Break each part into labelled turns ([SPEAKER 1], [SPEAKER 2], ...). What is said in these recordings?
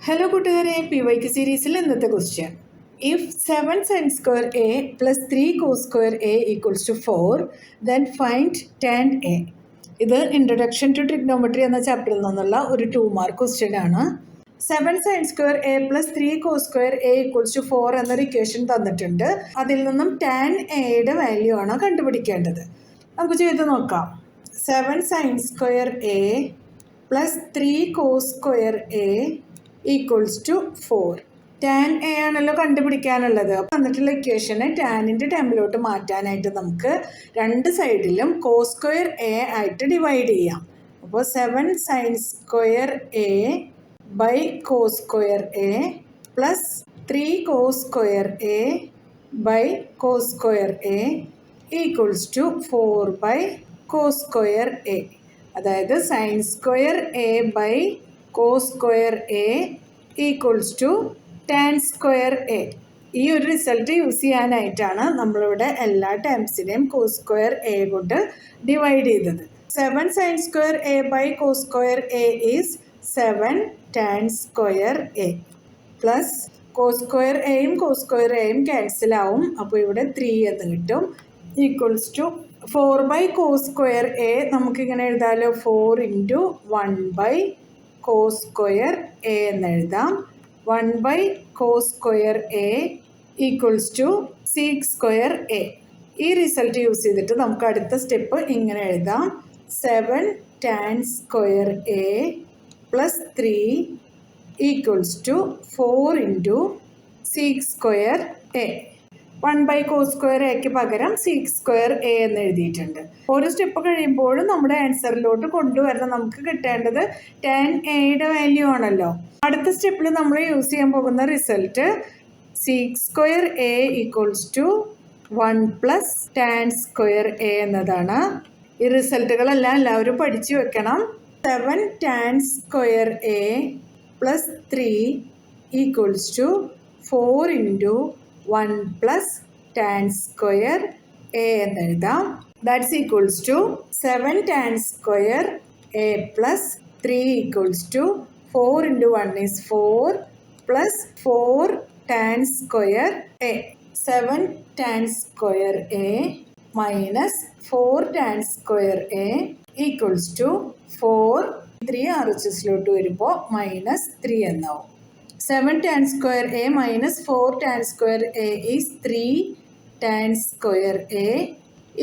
[SPEAKER 1] Hello കൂട്ടുകാരെ, PYQ സീരീസിൽ ഇന്നത്തെ question. If 7 sin square A plus 3 cos square A equals to 4, then find tan A. ഇത് introduction to trigonometry എന്ന ചാപ്റ്ററിൽ നിന്നുള്ള ഒരു 2 മാർക്ക് ക്വസ്റ്റ്യൻ ആണ്. 7 sin square A plus 3 cos square A equals to 4 എന്നൊരു ഇക്വേഷൻ തന്നിട്ടുണ്ട്. അതിൽ നിന്നും tan Aയുടെ വാല്യൂ ആണ് കണ്ടുപിടിക്കേണ്ടത്. നമുക്ക് ചെയ്ത് നോക്കാം. 7 sin square A plus 3 cos square A equals to 4. Tan A ആണല്ലോ കണ്ടുപിടിക്കാനുള്ളത്. വന്നിട്ടുള്ള ഇക്വേഷനെ ടാനിൻ്റെ ടേമിലോട്ട് മാറ്റാനായിട്ട് നമുക്ക് രണ്ട് സൈഡിലും കോസ് സ്ക്വയർ എ ആയിട്ട് ഡിവൈഡ് ചെയ്യാം. അപ്പോൾ 7 sine square A by cos square A plus 3 cos square A by cos square A equals to 4 by cos square A. അതായത് sine square A by cos square A equals to tan square A. ഈ ഒരു result use ചെയ്യാനായിട്ടാണ് നമ്മളിവിടെ എല്ലാ ടേംസിനെയും cos square A കൊണ്ട് divide ചെയ്തത്. 7 sine square A by cos square A is 7 tan square A plus cos square എയും cos square എയും ക്യാൻസൽ ആവും. അപ്പോൾ ഇവിടെ 3 എന്ന് കിട്ടും. Equals to 4 by cos square A നമുക്കിങ്ങനെ എഴുതാമല്ലോ. 4 into 1 by cos square A എന്ന് എഴുതാം. 1 by cos square A equals to 6 square A. ഈ റിസൾട്ട് യൂസ് ചെയ്തിട്ട് നമുക്ക് അടുത്ത സ്റ്റെപ്പ് ഇങ്ങനെ എഴുതാം. 7 tan square A plus 3 equals to 4 into 6 square A. 1 by cos square എക്ക് പകരം 6 സ്ക്വയർ എ എന്ന് എഴുതിയിട്ടുണ്ട്. ഓരോ സ്റ്റെപ്പ് കഴിയുമ്പോഴും നമ്മുടെ ആൻസറിലോട്ട് കൊണ്ടുവരണം. നമുക്ക് കിട്ടേണ്ടത് ടാൻ എയുടെ വാല്യൂ ആണല്ലോ. അടുത്ത സ്റ്റെപ്പിൽ നമ്മൾ യൂസ് ചെയ്യാൻ പോകുന്ന result 6 square A equals to 1 plus tan square A എന്നതാണ്. ഈ റിസൾട്ടുകളെല്ലാം എല്ലാവരും പഠിച്ചു വെക്കണം. 7 tan square A plus 3 equals to 4 into 1 plus tan square A എന്ന് എഴുതാം. That's equals to 7 tan square A plus 3 equals to 4 into 1 is 4 plus 4 tan square A. 7 tan square A minus 4 tan square A equals to 4. 3 RHSലോട്ട് വരുമ്പോൾ minus 3 എന്നാവും. 7 tan square A minus 4 tan square A is 3 tan square A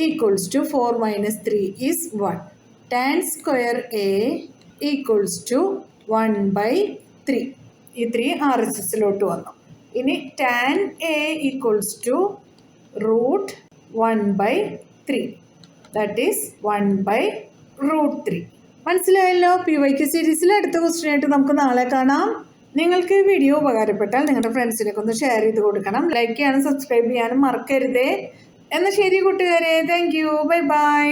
[SPEAKER 1] equals to 4 minus 3 is 1. Tan square A equals to 1 by 3. ഈ 3 RHSലോട്ട് വന്നു. ഇനി tan A equals to root 1 by 3. That is 1 by root 3. മനസ്സിലായല്ലോ. PYQ സീരീസിൽ അടുത്ത question ആയിട്ട് നമുക്ക് നാളെ കാണാം. നിങ്ങൾക്ക് ഈ വീഡിയോ ഉപകാരപ്പെട്ടാൽ നിങ്ങളുടെ ഫ്രണ്ട്സിനൊക്കെ ഒന്ന് ഷെയർ ചെയ്ത് കൊടുക്കണം. ലൈക്ക് ചെയ്യാനും സബ്സ്ക്രൈബ് ചെയ്യാനും മറക്കരുതേ. എന്നാൽ ശരി കൂട്ടുകാരെ, താങ്ക് യു, ബൈ ബൈ.